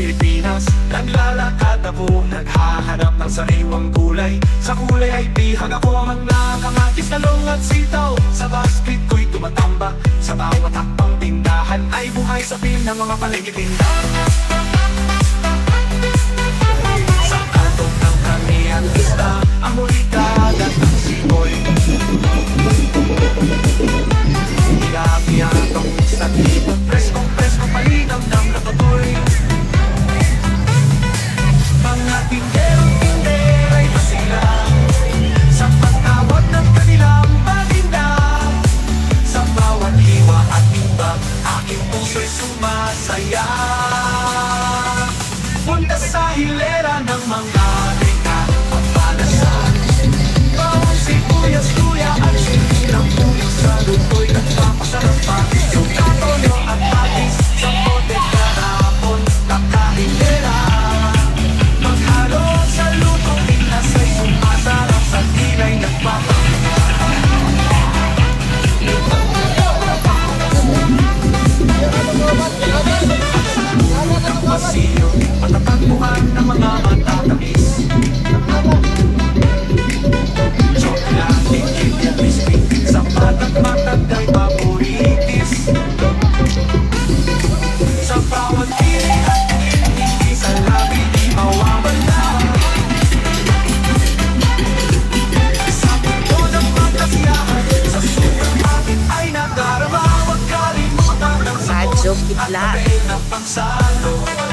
Pilipinas. Naglalakad ako, naghahanap ng sariwang gulay. Sa kulay ay bihag ako ang nakangakis, talong at sitaw. Sa basket ko'y tumatambak, sa bawat hakbang tindahan ay buhay sapin ng mga paligid-tinda. Sa kanto ng kaniang isda, ang mulikad at ang sikoy. Hilapiyatong sa tipot, preskong palinam ng nakatoy. Mga tinderong-tinderay pa sila sa pagtawag ng kanilang paninda. Sa bawat hiwa at imbag, aking puso'y sumasaya. Punta sa hilera ng mga reka at palasan. Bawang sibuyas, luya at sinirang tuyo sa luto'y nagpapasarap pa. Yung katono at patis sa bote karapon, kakahilera. Maghalo sa luto, inasay sumasarap sa tilay Masiyo, matatagpuan ng mga matatamis. Chocolate, cake at crispy, sapat at matagay paboritis. Sa bawat pili at hindi sa labi di mawawala. Sa puno ng magkasiyahan, sa supermarket ay nadarama. Huwag kalimutan ng sabon at kain ng pangsalo.